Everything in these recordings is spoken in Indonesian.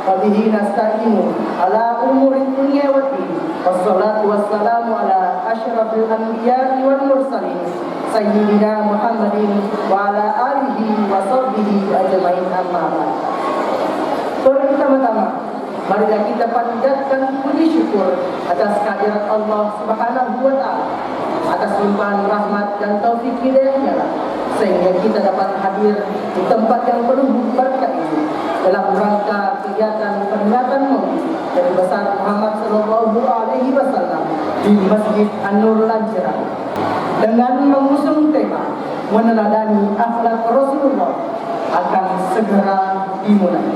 Wabihi nasta'inu ala umuri dunya wa din. Wassalatu wassalamu ala asyrafil anbiya'i wal mursalin sayyidina Muhammadin wa ala alihi wa sahbihi ajmain, amma ba'd. Pertama-tama, marilah kita panjatkan puji syukur atas kehadirat Allah Subhanahu wa taala, atas limpahan rahmat dan taufik hidayahnya sehingga kita dapat hadir di tempat yang penuh berkah ini dalam rangka kegiatan peringatan Maulid Nabi besar Muhammad Sallallahu Alaihi Wasallam di Masjid An-Nur Lanceran dengan mengusung tema meneladani akhlak Rasulullah akan segera dimulai.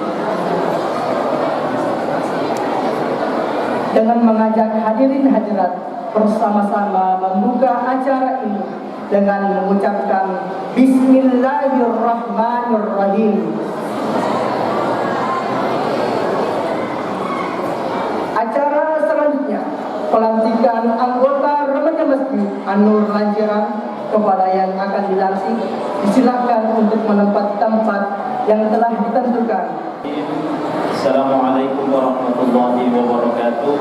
Dengan mengajak hadirin hadirat bersama-sama membuka acara ini dengan mengucapkan Bismillahirrahmanirrahim. Acara selanjutnya, pelantikan anggota remaja Masjid An-Nur Lanjiran. Kepada yang akan dilantik, disilakan untuk menempati tempat yang telah ditentukan. Assalamualaikum warahmatullahi wabarakatuh.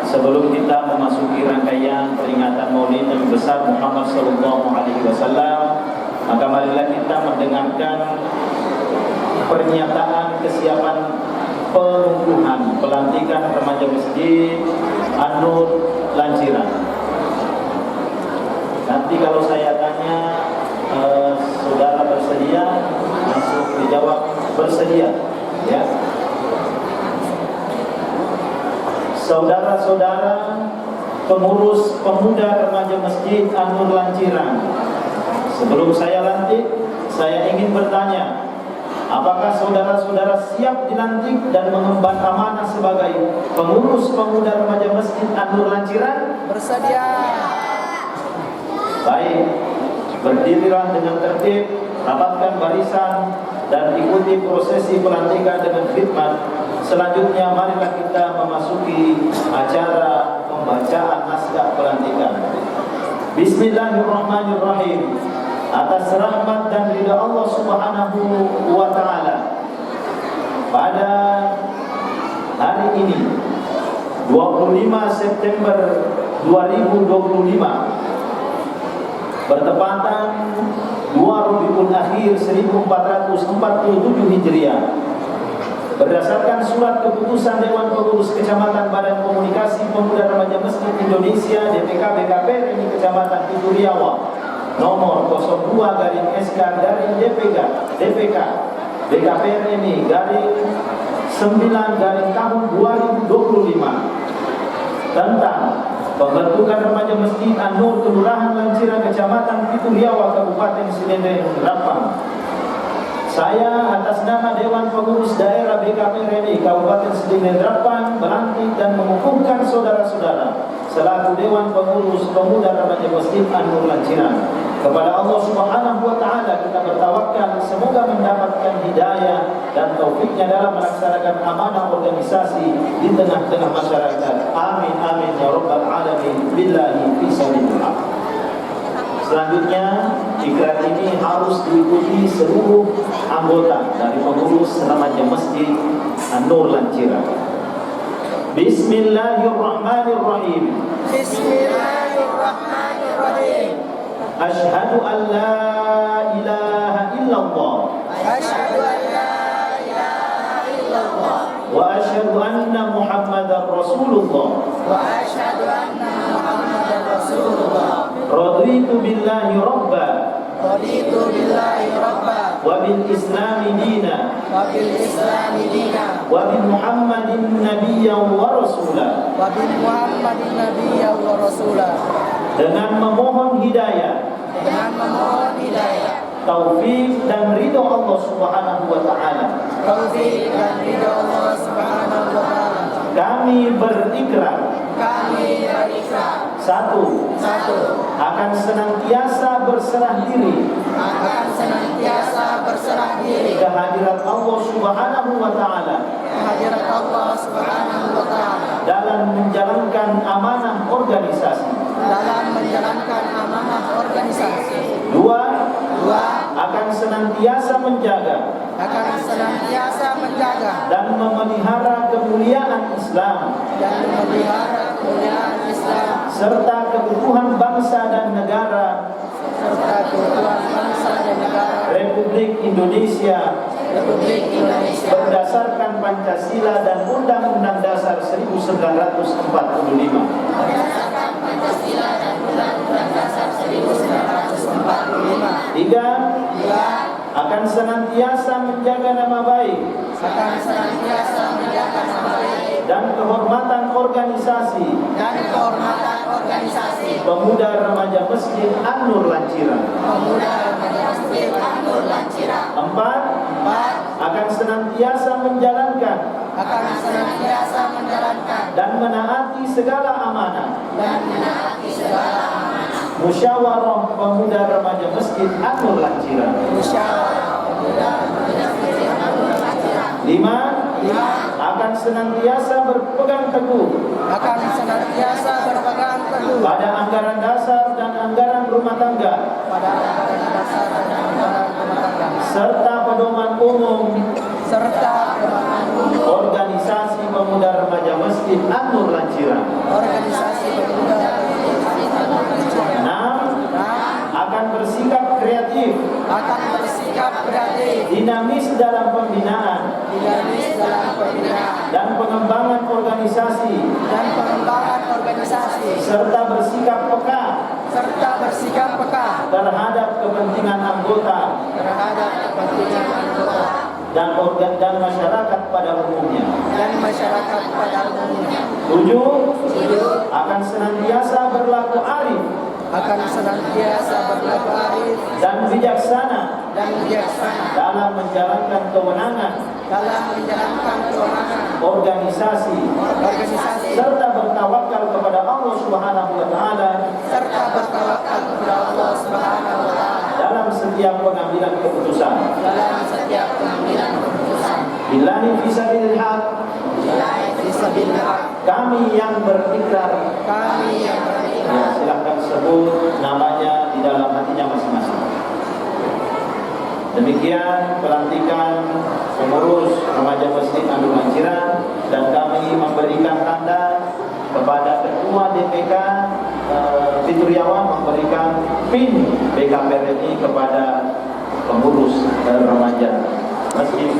Sebelum kita memasuki rangkaian peringatan Maulid Nabi besar Muhammad sallallahu alaihi wasallam, maka marilah kita mendengarkan pernyataan kesiapan pengunduhan pelantikan remaja Masjid An-Nur Lanjiran. Nanti kalau saya tanya, saudara bersedia, langsung dijawab bersedia, ya. Saudara-saudara pengurus pemuda remaja Masjid An-Nur Lanjiran, sebelum saya lantik, saya ingin bertanya, apakah saudara-saudara siap dilantik dan mengemban amanah sebagai pengurus pemuda remaja Masjid An-Nur Lanjiran? Bersedia. Baik, berdirilah dengan tertib, rapatkan barisan, dan ikuti prosesi pelantikan dengan khidmat. Selanjutnya marilah kita memasuki acara pembacaan naskah pelantikan. Bismillahirrahmanirrahim. Atas rahmat dan ridha Allah Subhanahu wa Ta'ala, pada hari ini 25 September 2025 bertepatan 2 Rabiul Akhir 1447 Hijriah, berdasarkan surat keputusan Dewan Pengurus Kecamatan Badan Komunikasi Pemuda Remaja Masjid Indonesia DPK BKPRMI Kecamatan Pitu Riau nomor 02/SK/DPK BKPRMI /9 tahun 2025 tentang pembentukan remaja Masjid An-Nur Kelurahan Lanjiran Kecamatan Pitu Riau Kabupaten Sdn Rapang. Saya atas nama Dewan Pengurus Daerah BKPRMI Kabupaten Sdn Rapang melantik dan mengukuhkan saudara-saudara selaku Dewan Pengurus Pemuda Remaja Masjid An-Nur Lanjiran. Kepada Allah Subhanahu wa Ta'ala kita bertawakal, semoga mendapatkan hidayah dan taufiknya dalam melaksanakan amanah organisasi di tengah-tengah masyarakat. Amin amin ya rabbal alamin. Billahi fisabilillah. Selanjutnya, ikrar ini harus diikuti seluruh anggota dari pengurus remaja Masjid An-Nur Lanjiran. Bismillahirrahmanirrahim. Bismillahirrahmanirrahim. Asyhadu an la ilaha illallah. Asyhadu an la ilaha illallah. Wa asyhadu anna Muhammadar Rasulullah. Wa asyhadu anna Muhammadar Rasulullah. Raditu billahi rabba. Raditu billahi rabba. Wa bil islami dina. Wa bil islami dina. Wa bi Muhammadin nabiyyan wa rasula. Wa bi Muhammadin nabiyyan wa rasula. Dengan memohon hidayah, taufik dan ridho Allah Subhanahu wa Ta'ala, taufik dan ridho Allah Subhanahu wa Ta'ala, kami berikrar. Satu, akan senantiasa berserah diri kehadirat Allah Subhanahu wa Ta'ala dalam menjalankan amanah organisasi. Dua, akan senantiasa menjaga dan memelihara kemuliaan Islam serta keutuhan bangsa dan negara Republik Indonesia berdasarkan Pancasila dan Undang-Undang Dasar 1945. Tiga, akan senantiasa menjaga nama baik dan kehormatan organisasi dan kehormatan organisasi Pemuda Remaja Masjid An-Nur Lanciran. Pemuda Remaja Masjid An-Nur Lanciran. 4. Akan senantiasa menjalankan dan menaati segala amanah Musyawarah Pemuda Remaja Masjid An-Nur Lanciran. 5. Akan senantiasa berpegang teguh pada anggaran dasar dan anggaran rumah tangga serta pedoman umum organisasi Pemuda Remaja Masjid An-Nur Lanciran. 6. Akan bersikap kreatif, dinamis dalam pembinaan dan pengembangan organisasi serta bersikap peka terhadap kepentingan anggota dan masyarakat pada umumnya. 7. Akan senantiasa berlaku arif dan bijaksana dalam menjalankan kewenangan organisasi serta bertawakal kepada Allah Subhanahu wa taala dalam setiap pengambilan keputusan. Billahi fisabilil haq, kami yang berikrar. Ya, silakan sebut namanya di dalam hatinya masing-masing. Demikian pelantikan pengurus Remaja Masjid An-Nur Lanciran, dan kami memberikan tanda kepada Ketua DPK Fituriawan memberikan PIN BKPRI kepada pengurus Remaja Masjid.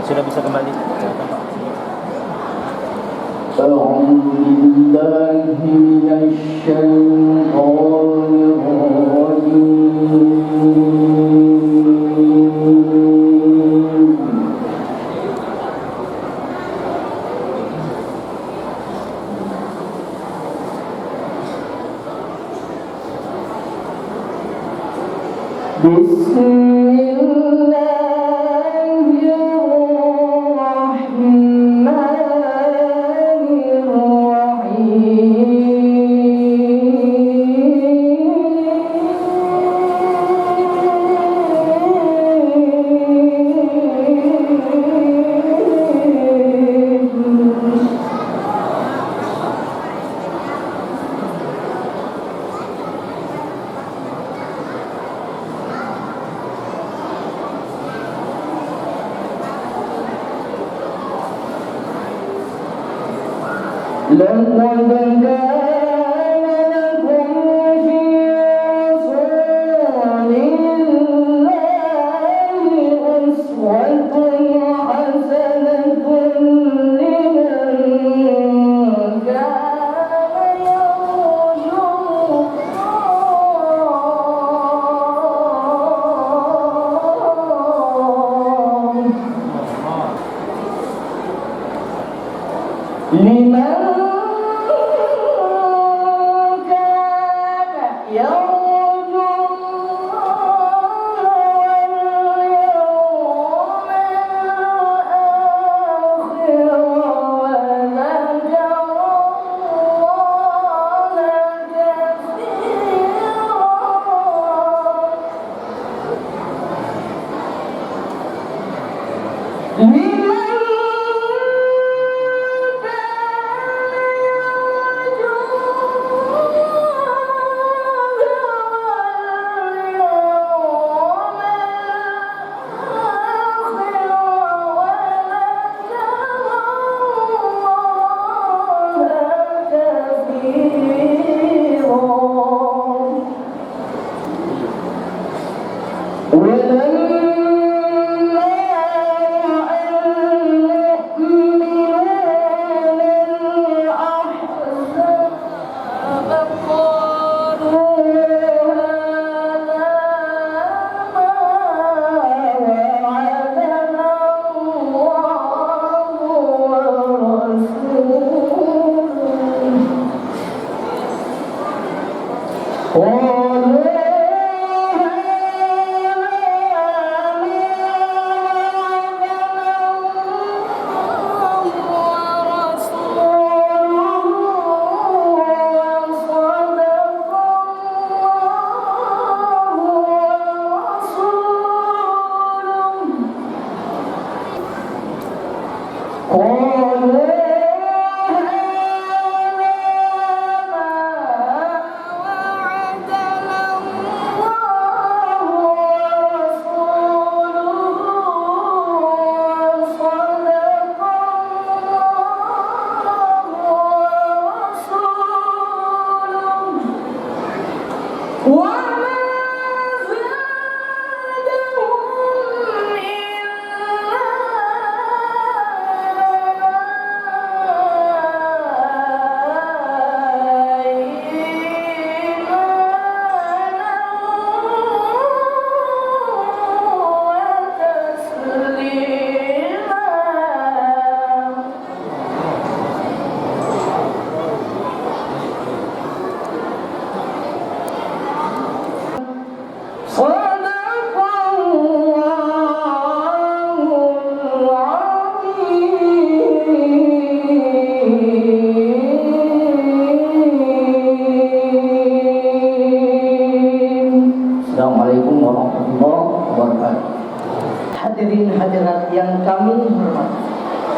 Sudah bisa kembali.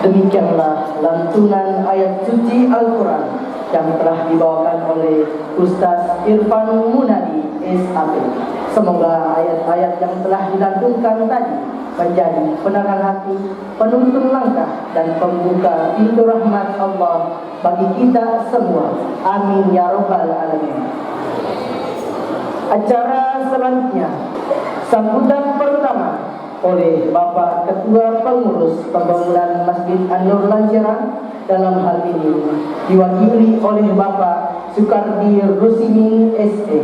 Demikianlah lantunan ayat suci Al-Quran yang telah dibawakan oleh Ustaz Irfan Munadi SAP. Semoga ayat-ayat yang telah dilantunkan tadi menjadi penerang hati, penuntun langkah, dan pembuka pintu rahmat Allah bagi kita semua. Amin ya rabbal alamin. Acara selanjutnya, sambutan pertama oleh Bapak Ketua Pengurus Pembangunan Masjid An-Nur Lanceran, dalam hal ini diwakili oleh Bapak Sukardi Rusini SE.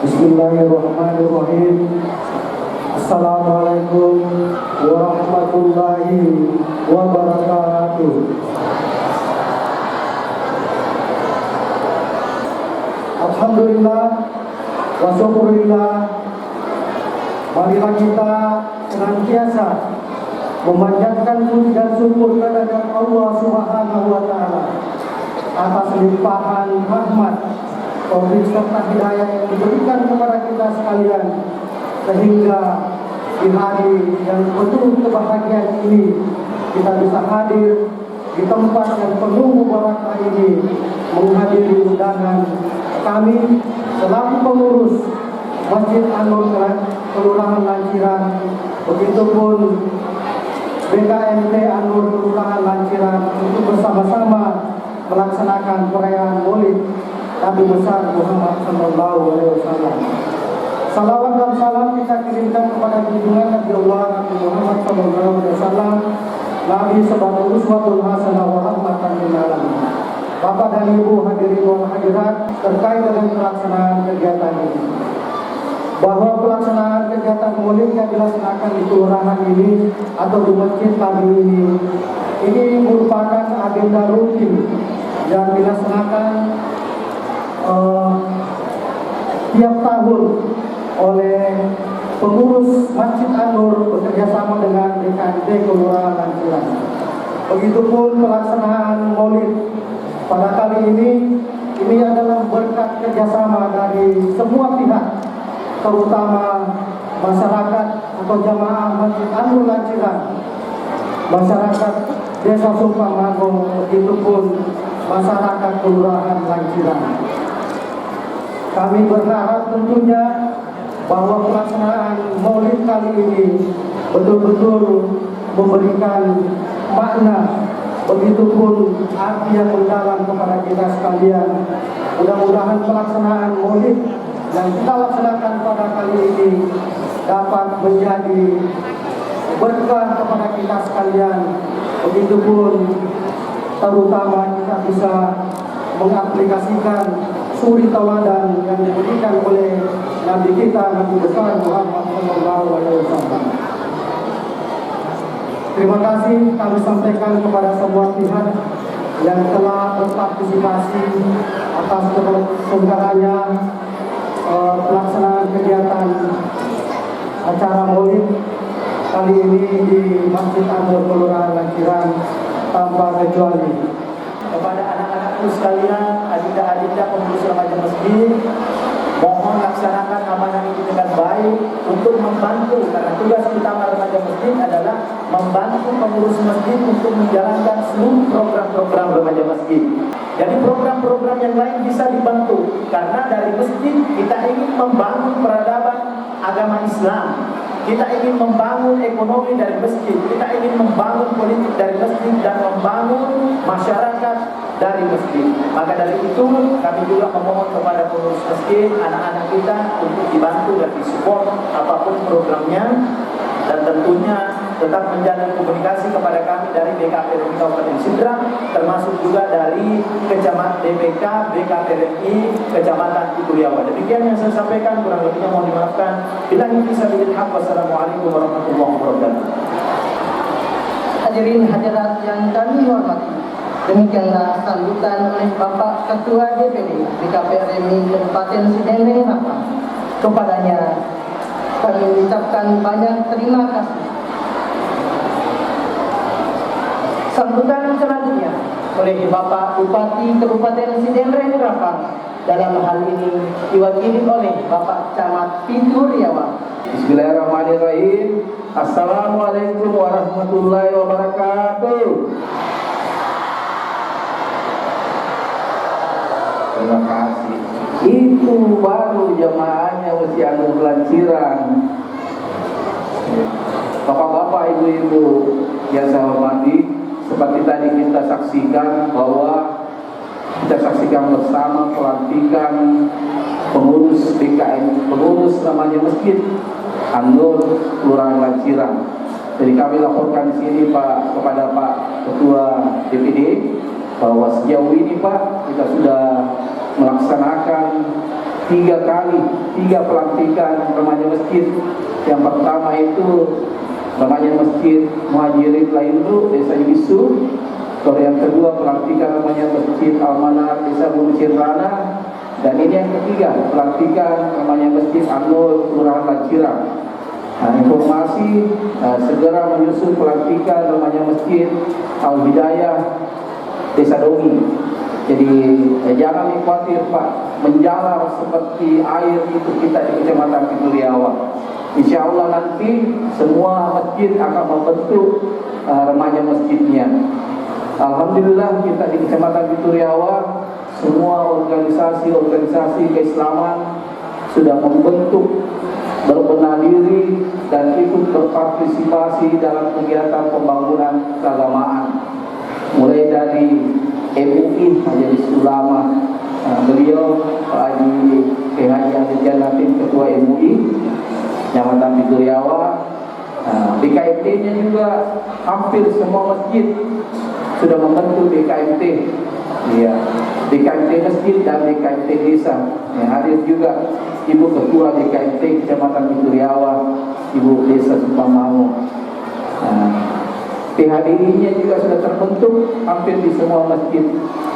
Bismillahirrahmanirrahim. Assalamualaikum warahmatullahi wabarakatuh. Alhamdulillah wa syukurillah. Marilah kita senantiasa memanjatkan puji dan syukur kehadirat Allah Subhanahu wa taala atas limpahan rahmat, taufik serta hidayah yang diberikan kepada kita sekalian, sehingga di hari yang penuh kebahagiaan ini kita bisa hadir di tempat yang penuh barakah ini menghadiri undangan kami selaku pengurus Masjid An-Nur Kelurahan Lanceran, begitupun BKMT An-Nur Kelurahan Lanceran, untuk bersama-sama melaksanakan perayaan Maulid Nabi besar Muhammad SAW. Salawat dan salam kita kirimkan kepada junjungan Nabi Allah Nabi Muhammad SAW, Nabi sebagai uswatul hasanah wa rahmatan lil alamin. Bapak dan Ibu hadirin wal hadirat, terkait dengan pelaksanaan kegiatan ini, bahwa pelaksanaan kegiatan Maulid yang dilaksanakan di kelurahan ini atau di masjid kami ini merupakan agenda rutin yang dilaksanakan tiap tahun oleh pengurus Masjid An-Nur bekerjasama dengan DKMT Kelurahan Lanceran. Begitupun pelaksanaan Maulid pada kali ini adalah berkat kerjasama dari semua pihak, terutama masyarakat atau jamaah Masjid An-Nur Lanceran, masyarakat Desa Sumpang Magong, begitupun masyarakat Kelurahan Lanceran. Kami berharap tentunya bahwa pelaksanaan Maulid kali ini betul-betul memberikan makna, begitupun arti yang mendalam kepada kita sekalian. Mudah-mudahan pelaksanaan Maulid yang kita laksanakan pada kali ini dapat menjadi berkah kepada kita sekalian, begitupun terutama kita bisa mengaplikasikan suri tauladan yang diberikan oleh Nabi kita Nabi besar Muhammad SAW. Terima kasih kami sampaikan kepada semua pihak yang telah berpartisipasi atas terselenggaranya pelaksanaan kegiatan acara Maulid kali ini di Masjid An-Nur Kelurahan Lanceran tanpa kecuali. Kepada anak-anakku sekalian, adinda-adinda pengurus remaja masjid, mohon laksanakan amanah ini dengan baik untuk membantu, karena tugas utama remaja masjid adalah membantu pengurus masjid untuk menjalankan seluruh program-program remaja masjid. Jadi program-program yang lain bisa dibantu, karena dari masjid kita ingin membangun peradaban agama Islam, kita ingin membangun ekonomi dari masjid, kita ingin membangun politik dari masjid, dan membangun masyarakat dari masjid. Maka dari itu kami juga memohon kepada pengurus masjid, anak-anak kita untuk dibantu dan disupport apapun programnya, dan tentunya tetap menjalin komunikasi kepada kami dari BKPRMI Kabupaten Sidrap, termasuk juga dari Kecamatan DPK BKPRMI Kecamatan Ituriawa. Demikian yang saya sampaikan, kurang lebihnya mohon dimaafkan. Billahi fisabilil haq. Wassalamualaikum warahmatullahi wabarakatuh. Hadirin hadirat yang kami hormati, demikianlah sambutan oleh Bapak Ketua DPD BKPRMI Kabupaten Sidendeng Rapang. Kepadanya kami mengucapkan banyak terima kasih. Sambutan selanjutnya oleh Bapak Bupati Kabupaten Sidendeng Rapang, dalam hal ini diwakili oleh Bapak Camat Pintu Riawa. Bismillahirrahmanirrahim. Assalamualaikum warahmatullahi wabarakatuh. Terima kasih. Itu baru jemaahnya Musyanur Lanciran. Bapak-bapak, ibu-ibu yang saya hormati, seperti tadi kita saksikan bersama pelantikan pengurus DKM, pengurus namanya Masjid An-Nur Kelurahan Lanciran. Jadi kami laporkan di sini Pak kepada Pak Ketua DPD bahwa sejauh ini Pak kita sudah melaksanakan 3 pelantikan remaja masjid. Yang pertama itu remaja masjid Muhajirin Lainru Desa Yubisu. Kalau yang kedua pelantikan remaja masjid Al-Manar Desa Bumi Cirana. Dan ini yang ketiga pelantikan remaja masjid An-Nur Kelurahan Lanciran. Nah, informasi segera menyusul pelantikan remaja masjid Al-Hidayah Desa Dongi. Jadi jangan khawatir Pak, menjalar seperti air itu kita di Kecamatan Pituriawa. Insya Allah nanti semua masjid akan membentuk remaja masjidnya. Alhamdulillah kita di Kecamatan Pituriawa semua organisasi Keislaman sudah membentuk, berbenah diri dan ikut berpartisipasi dalam kegiatan pembangunan keagamaan. Mulai dari MUI Majelis Ulama, beliau Pak Haji Haji Janatin Ketua MUI Kecamatan Pituriawa. BKMT-nya juga hampir semua masjid sudah membentuk BKMT. Iya, BKMT masjid dan BKMT desa. Yang hadir juga Ibu Ketua BKMT Kecamatan Pituriawa, Ibu Desa Supamangu. PHDI-nya juga sudah terbentuk hampir di semua masjid.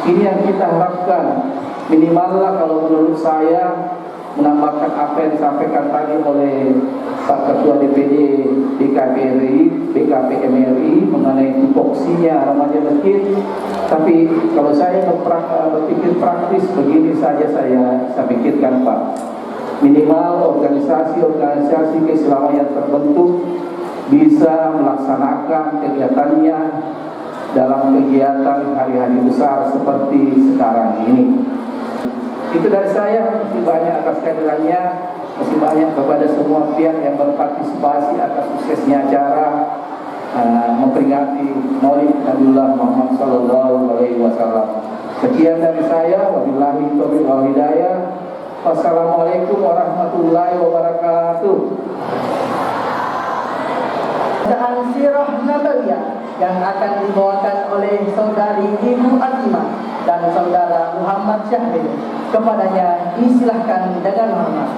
Ini yang kita harapkan. Minimallah kalau menurut saya menambahkan apa yang disampaikan tadi oleh Pak Ketua DPD BKPMRI mengenai tupoksinya remaja masjid. Tapi kalau saya berpikir praktis begini saja saya pikirkan Pak. Minimal organisasi keislaman yang terbentuk bisa melaksanakan kegiatannya dalam kegiatan hari-hari besar seperti sekarang ini. Itu dari saya. Masih banyak atas kehadirannya, masih banyak kepada semua pihak yang berpartisipasi atas suksesnya acara memperingati Maulid Nabiullah Muhammad sallallahu alaihi wasallam. Sekian dari saya, wabillahi taufiq wal hidayah. Wassalamualaikum warahmatullahi wabarakatuh. Bacaan sirah nabawiyah yang akan dibawakan oleh saudari Ibu Atimah dan saudara Muhammad Syahrin. Kepadanya disilahkan dengan hormat.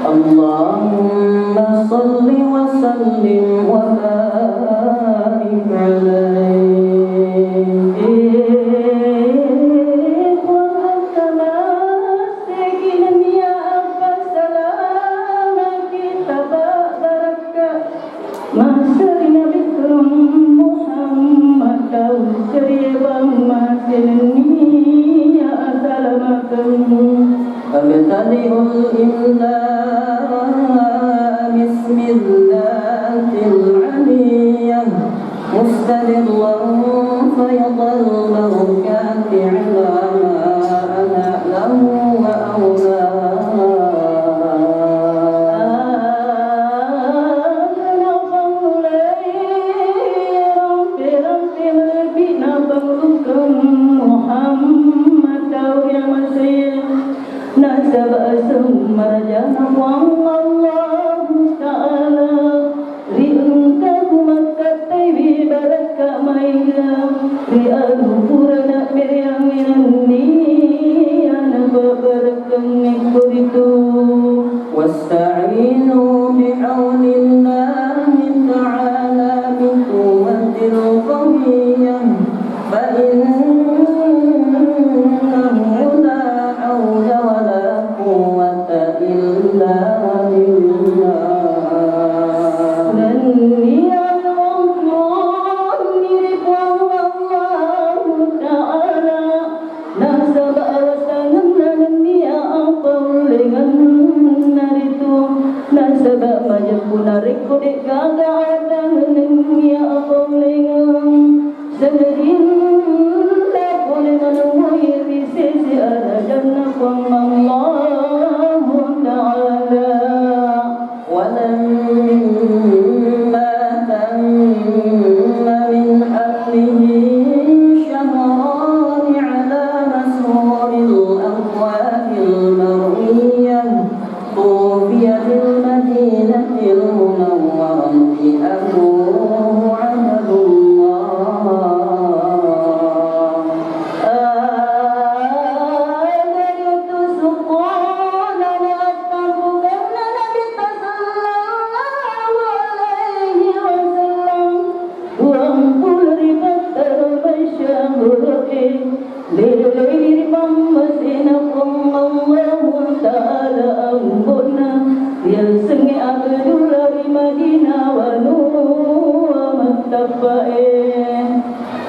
Allahumma salli wa sallim wa barik alaihi wa tamassikin ya apa salam kita barakah masrina bikrum Muhammad kawsriyabam masini ya assalamakum abtadi'ul imla bismillahil aliyah mustadillan fayadal barakati ala ana lahu wa awla marjana wallahu ta'ala ri'unka kumakat taybi baraka maiga ri'adu purana biryang minanni ana babarakam ikuritu wasta'inu bi'awnillahi ta'ala bikuwatil qawiyah fa'innahu la hawla wa la quwwata illa billah.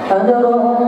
Salawatullah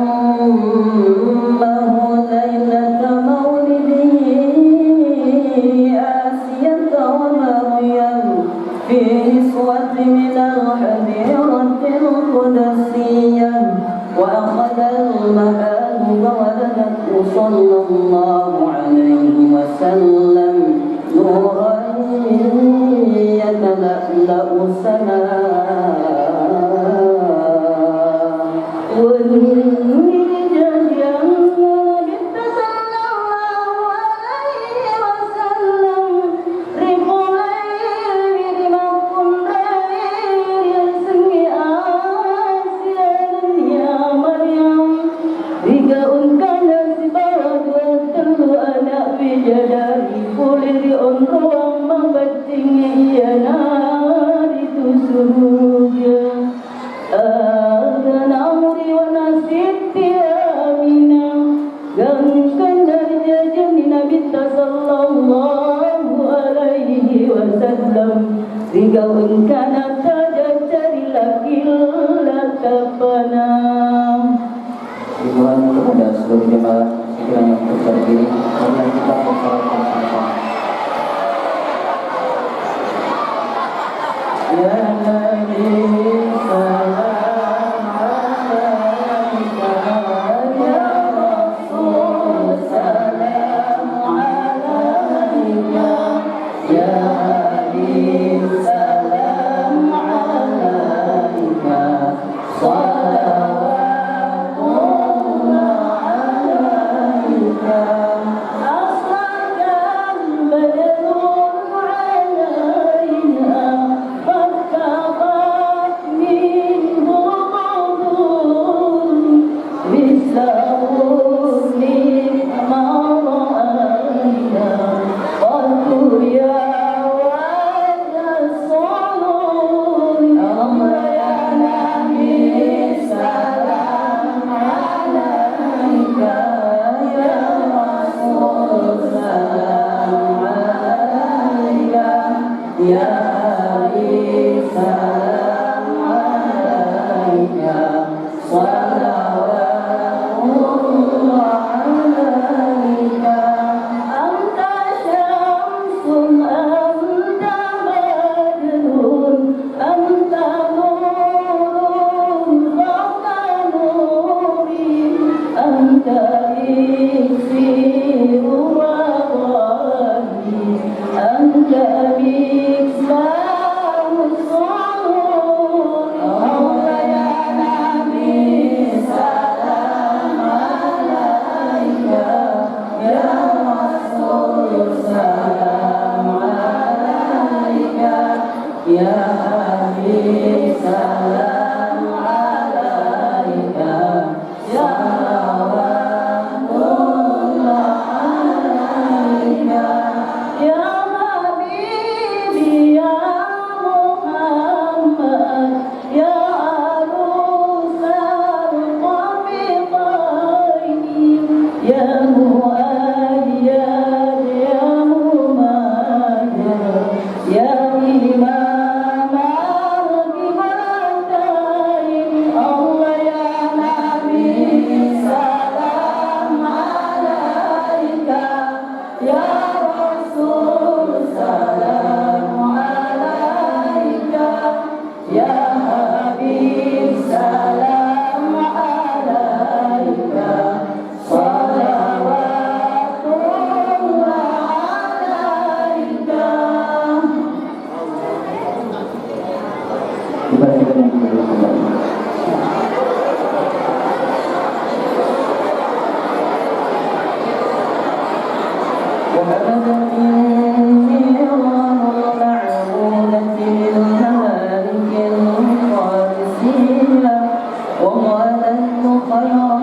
وغدت خيرة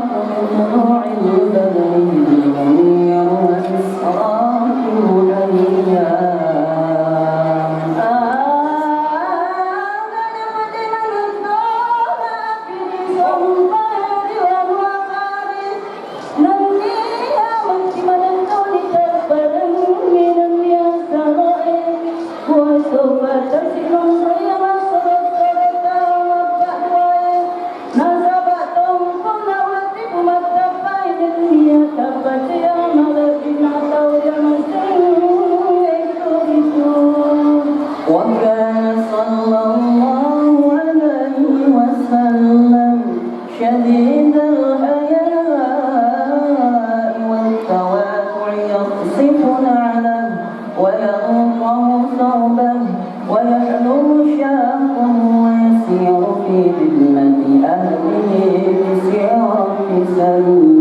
طلوع البدر منير وإسراف الأيام وكان صلى الله عليه وسلم شديد الحياء والتواضع يقصف نعله ويغطه ثوبه ويحلو شاقه ويسير في ذمة أهله بسيرة سلوى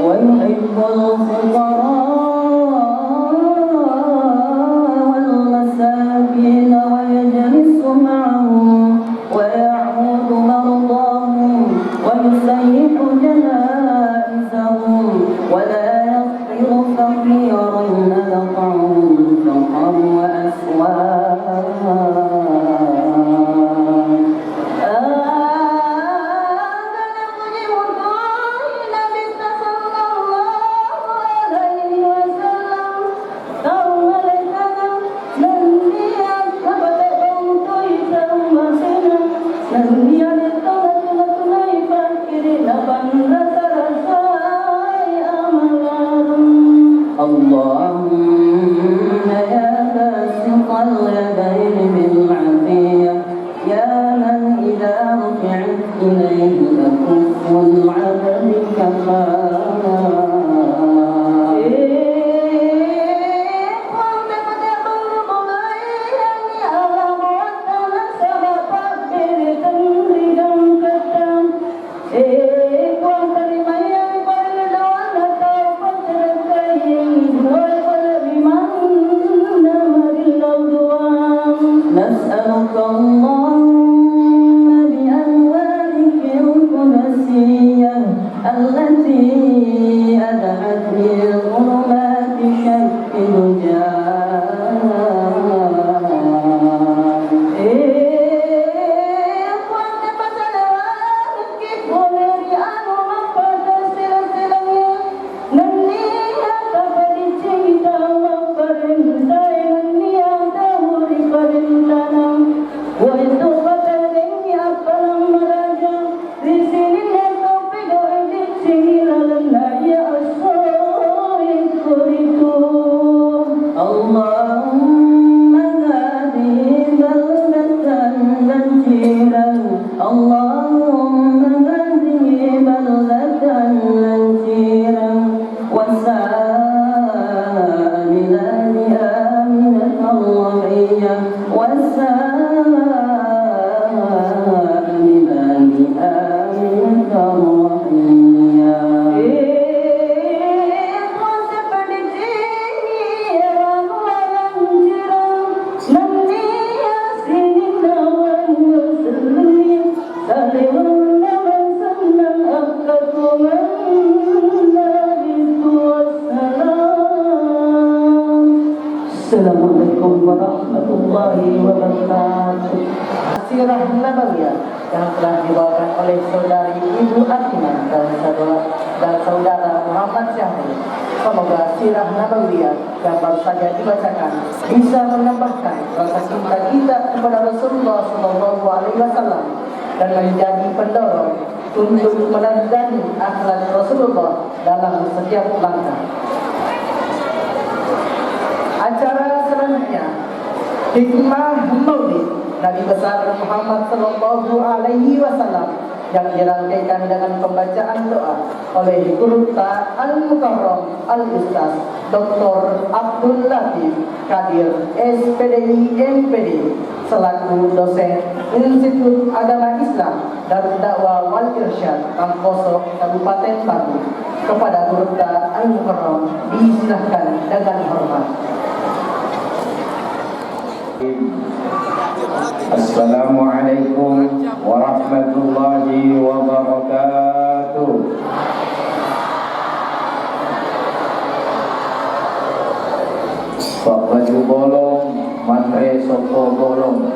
ويحب الفقراء والمساكين ويجلس معهم ويعود مرضاهم ويسيح جنائزهم ولا يغفر فقيرا نلقعه الفقر وأسواق اللهم يا باسط اليدين بالعافية يا من إذا رفعت إليه أكف العبد كفاها نسألك اللهم بأنوارك القدسية التي أدعت من ظلمات شك اللهم هذه بلدة نجيرا اللهم هذه بلدة نجيرا وساء بلادها آمنة رضية وساء بلادها آمنة رضية Assalamualaikum warahmatullahi wabarakatuh. Sirah Nabawiyah yang telah dibawakan oleh saudari Ibu Atimah dan saudara Muhammad Syahri. Semoga sirah Nabawiyah yang baru saja dibacakan bisa menambahkan rasa cinta kita kepada Rasulullah SAW dan menjadi pendorong untuk meneladani akhlak Rasulullah dalam setiap langkah. Acara selanjutnya Hikmah Maulid Nabi besar Muhammad sallallahu alaihi wasallam yang dirangkaikan dengan pembacaan doa oleh Guru Al-Mukarram Al-Ustaz Dr. Abdul Latif Kadir SPDI MPD selaku dosen Institut Agama Islam dan Dakwah wal Irsyad Pangkosok Kabupaten Bandung. Kepada Guru Al-Mukarram disilahkan dengan hormat. Assalamualaikum warahmatullahi wabarakatuh. Pak baju bolong, matre soko bolong,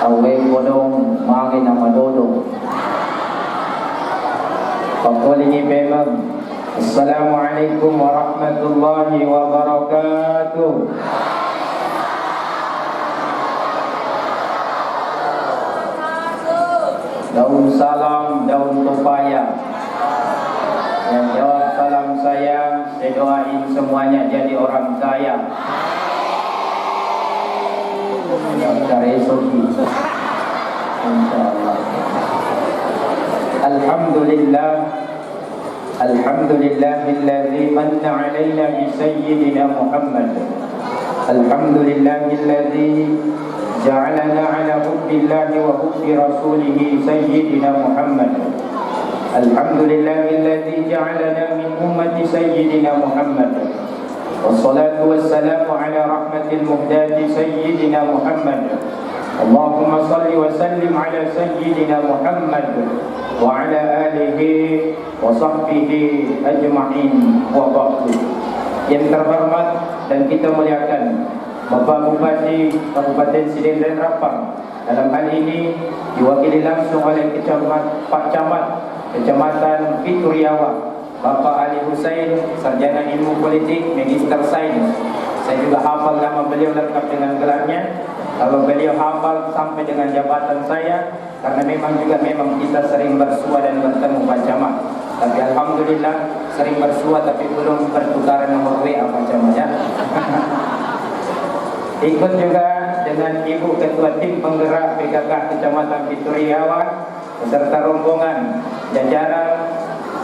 awe bodong, mangin nama dodong. Pak polingi memang. Assalamualaikum warahmatullahi wabarakatuh. Daun salam, daun pepaya. Yang jawab salam saya doain semuanya jadi orang kaya. Yang dari Sofi, insyaallah. Alhamdulillah, alhamdulillahilladzi manna alaina bi sayyidina Muhammad. Alhamdulillahilladzi ja'alana ala hubbillahi wa hubbi rasulihi sayyidina Muhammad. Alhamdulillahilladzi ja'alana min ummati sayyidina Muhammad. Wassalatu wassalamu ala rahmatil muhdati sayyidina Muhammad. Allahumma salli wa sallim ala sayyidina Muhammad wa ala alihi wa sahbihi ajma'in wa ba'du. Yang terhormat dan kita muliakan Bapak Bupati Kabupaten Sidrap dan Rapang, dalam hal ini diwakili langsung oleh Pak Camat Kecamatan Pituriawa, Bapak Ali Hussein, Sarjana Ilmu Politik, Magister Sains. Saya juga hafal nama beliau lengkap dengan gelarnya. Kalau beliau hafal sampai dengan jabatan saya, karena memang kita sering bersua dan bertemu Pak Camat. Tapi alhamdulillah sering bersua tapi belum pertukaran nomor WA Pak Camat ya. Ikut juga dengan Ibu Ketua Tim Penggerak PKK Kecamatan Pituriawa beserta rombongan jajaran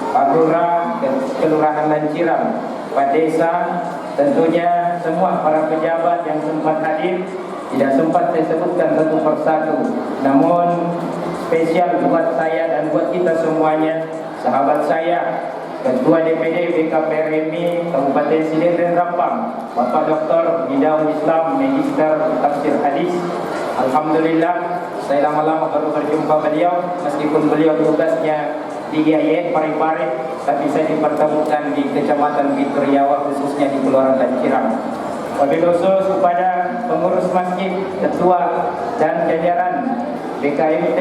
Pak Lurah, Kelurahan Lanciram, Pak Desa, tentunya semua para pejabat yang sempat hadir. Tidak sempat saya sebutkan satu persatu, namun spesial buat saya dan buat kita semuanya, sahabat saya, Ketua DPD BKPRMI Kabupaten Sidrap dan Rapang, Bapak Dr. Bidang Islam, Magister Tafsir Hadis. Alhamdulillah, saya lama-lama baru berjumpa beliau, meskipun beliau tugasnya di GIN Parepare, tapi saya dipertemukan di Kecamatan Pituriawa, khususnya di Kelurahan Lanciram. Wabil khusus kepada pengurus masjid, ketua dan jajaran BKMT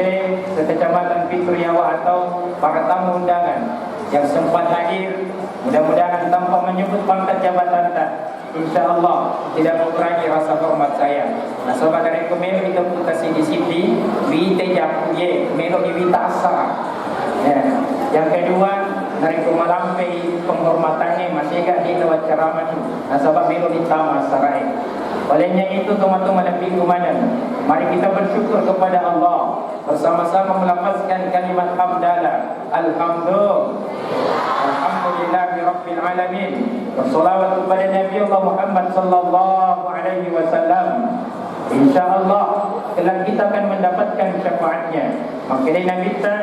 Kecamatan Pituriawa atau para tamu undangan yang sempat hadir, mudah-mudahan tanpa menyebut pangkat jabatan insyaallah tidak mengurangi rasa hormat saya. Nah, sobat dari Kemelo itu kasih disiplin, wite japuye, Kemelo ibita asa. Ya. Yang kedua, dari kumalampai penghormatannya masih gak di lewat ceramah itu. Nah, sobat Melo ditama sarai. Olehnya itu teman-teman lebih kumanan, mari kita bersyukur kepada Allah, bersama-sama melafazkan kalimat hamdalah. Alhamdulillahi Rabbil Alamin. Bersolawat kepada Nabi Allah Muhammad sallallahu alaihi wasallam. InsyaAllah kelak kita akan mendapatkan syafaatnya. Makanya Nabi kita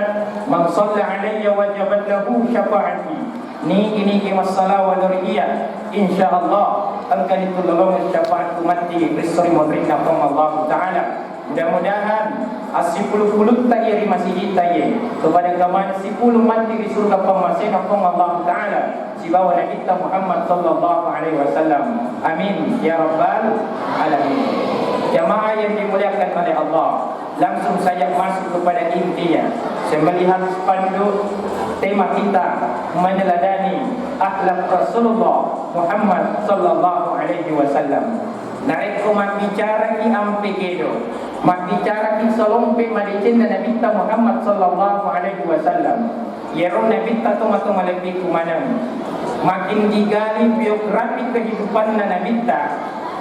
man shalla alayya wajabat lahu syafaati. Ini masalah wa duriyah. InsyaAllah akan ditolong syafaat umatnya bisri mudrina Allah Ta'ala. Mudah-mudahan asipuluh-puluh tayari masih taye kepada kaman sipuluh mati di surga pemasina Allah Ta'ala si bawa Nabi kita Muhammad sallallahu alaihi wasallam. Amin ya rabbal alamin. Jamaah yang dimuliakan oleh Allah, langsung saja masuk kepada intinya. Saya melihat spanduk tema kita meneladani akhlak Rasulullah Muhammad sallallahu alaihi wasallam. Naik mak bicara ki ampe kedo, mak bicara ki solompe madicin Nabi kita Muhammad sallallahu alaihi wasallam. Yero Nabi kita tu lebih kumana. Makin digali biografi kehidupan Nabi kita,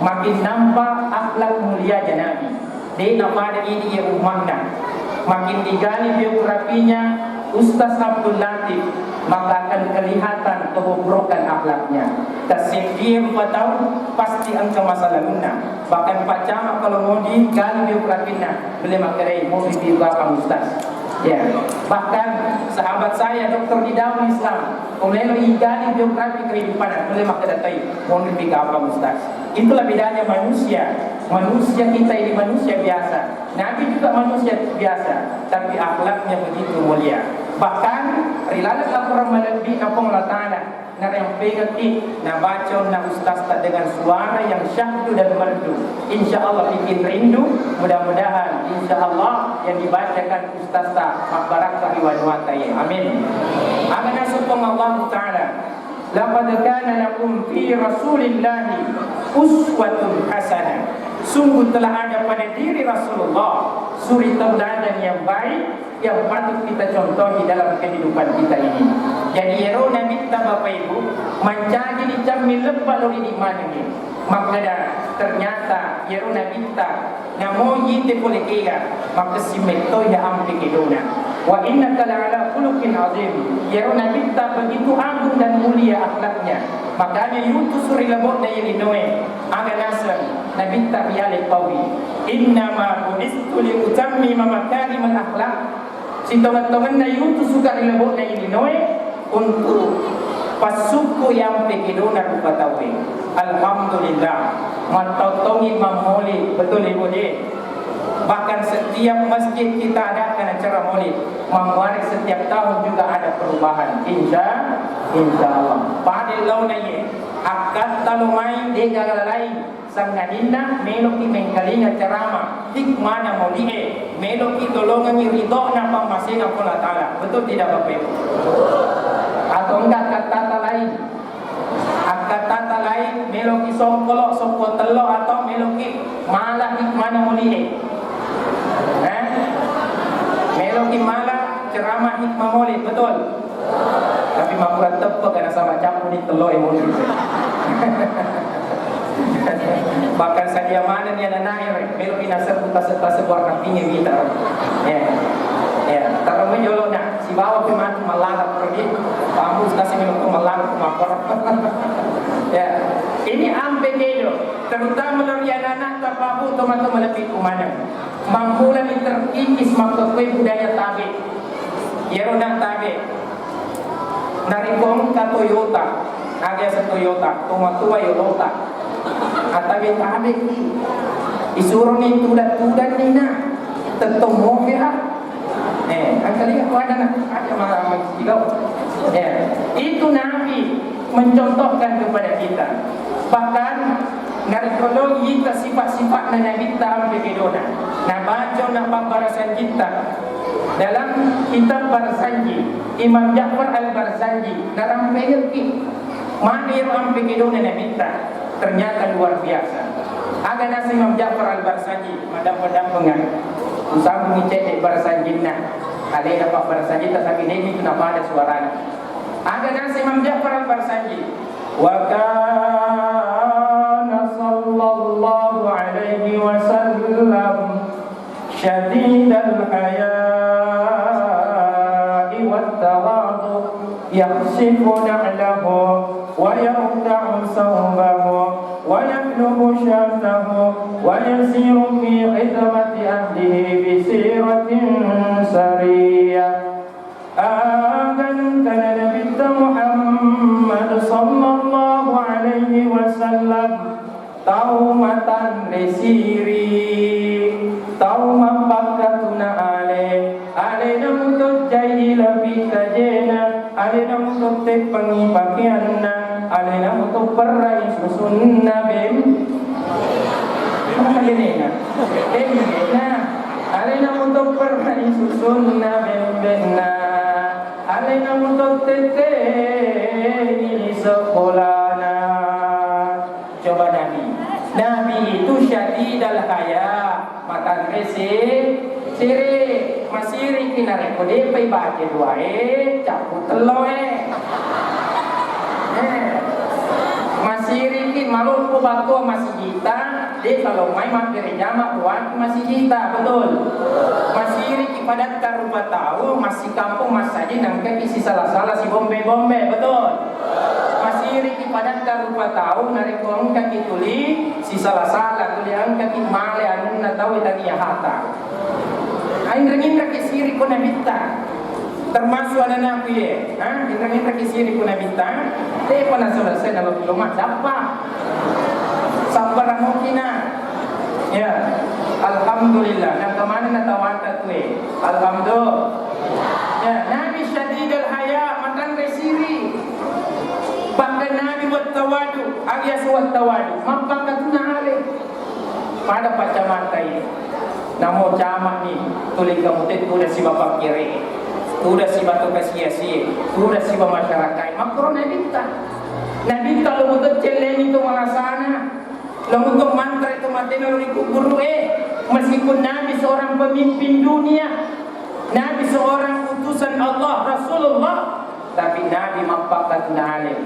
makin nampak akhlak mulia Nabi. Dia pada ini ya umatnya. Makin digali biografinya Ustaz Abdul Latif, maka akan kelihatan kebobrokan akhlaknya. Tasifir 4 tahun pasti angka masa lalunya. Bahkan Pak Camat kalau mau digali biografinya, beliau makai mau di belakang Ustaz. Ya, bahkan sahabat saya Dr. di Daun Islam, kemudian digali biografi kehidupan, beliau makai datai mau di belakang Ustaz. Itulah bedanya manusia. Manusia kita ini manusia biasa. Nabi juga manusia biasa, tapi akhlaknya begitu mulia. Bahkan rilalah Al-Quran melebih apa Allah Ta'ala nara yang pegati na baca na ustaz tak dengan suara yang syahdu dan merdu. InsyaAllah bikin rindu. Mudah-mudahan insyaAllah yang dibacakan ustaz tak makbarakah iwan-watai. Amin. Amana supang Allah Ta'ala, laqad kana lakum fi rasulillahi uswatun hasanah. Sungguh telah ada pada diri Rasulullah suri tauladan yang baik yang patut kita contoh di dalam kehidupan kita ini. Jadi ero Nabi kita Bapak Ibu menjadi dicamil lebah lori di mana ni. Maka ternyata ero Nabi kita namo yite boleh kira maka simeto ya ampe kedona. Wa innaka la'ala khuluqin azim. Ero Nabi kita begitu agung dan mulia akhlaknya. Makanya yutus suri lebok na yelinoe aga nasr Nabi kita biale pawi. Inna ma bu'istu li utammima makarimal akhlak. Si teman-teman na yutus suka dilebok na yelinoe untuk pasuku yang pekidona rupa tawe. Alhamdulillah mantautongi mamoli betul ibu dia. Bahkan setiap masjid kita adakan acara maulid. Memwaris setiap tahun juga ada perubahan. Insya Allah. Pada launanya akan talumai degal lain sangadina meloki mengkalinga ceramah hikmana maulid meloki tolongan ridho na pamasina Allah Ta'ala. Betul tidak Bapak Ibu? Atau enggak kata lain? Kata lain meloki songkolok songkol telok atau meloki malah hikmana maulid. Meloki malah ceramah hikmah maulid, betul? Tapi makurat tepat karena sama campur di telur yang maulid. Bahkan sadia mana ni anak air meloki nasab serta sebuah kapinya kita. Ya, kalau menjolok nak si bawa pematu malah pergi, kamu kasih meloki malah makor. Ya, ini ampe kedo, terutama dari anak-anak tapabu teman-teman lebih kumana. Mampulah terkikis makhluk budaya tabe. Yeroda tabe. Dari bongka Toyota, agak se Toyota, tua Toyota. Atabe tabe ki. Isuruh ni tudat nina. Tentu mobil ah. Angkali aku ada malah tiga. Itu Nabi mencontohkan kepada kita. Bahkan narkologi kita sifat-sifat Nabi kita ambil kedona. Nah baca nak barasan kita dalam kitab Barzanji Imam Ja'far Al-Barzanji dalam pengki mana yang ambil kedona Nabi kita ternyata luar biasa. Aga nasi Imam Ja'far Al-Barzanji madam-madam pengan usah mengicek di Barzanji nah ada dapat Barzanji tapi ini kenapa ada suaranya. Aga nasi Imam Ja'far Al-Barzanji wa kana sallallahu alaihi wasallam syadidal haya'i wat tawadhu yakhsifu na'lahu wa yaqta'u sawbahu wa yaknubu syatahu wa yasiru fi khidmati ahlihi bi siratin sariyah. Agan kana Nabi Muhammad sallallahu alaihi wasallam taumatan resiri tauma bakatuna ale namutut jahila bitajena ale namutut tepangi pakianna ale namutut perai susunna bem mahalena ale namutut perai susunna bemna ale namutut tete ini sekolahna. Coba Nabi itu syadidal haya matan siri masiri kinare kode pai baca doae caput teloe masih Masirikin malun ko bato masihita, di kalau may makirijama buat masihita, betul. Masiriki padat karupa tahu masih kampung masaji nangka isi salah-salah si bombe-bombe, betul. Masiriki padat karupa tahu narikong kaki tuli si salah-salah tuli ang kaki male anu na tahu tadi ya hata. Aing ringin kaki siri ko na bita. Termasuk anak aku ya, kita kisih pun bintang, tapi pernah selesai dalam kilomat dapat, sabar mungkina, ya, alhamdulillah. Nah kemana nak tawakal tu? Alhamdulillah. Ya, Nabi syadidul haya makan resiri, bahkan Nabi buat tawadu, alias buat tawadu, mampang tu nahale pada pacamata ini. Namun camak ni, tulis kamu tu dah si bapak kiri. Sudah si batu kasih-kasih, sudah si masyarakat. Makro Nabi kalau untuk celeng itu merasana, kalau untuk mantra itu mati lalu dikubur meskipun Nabi seorang pemimpin dunia, Nabi seorang utusan Allah Rasulullah, tapi Nabi mampakkan alim.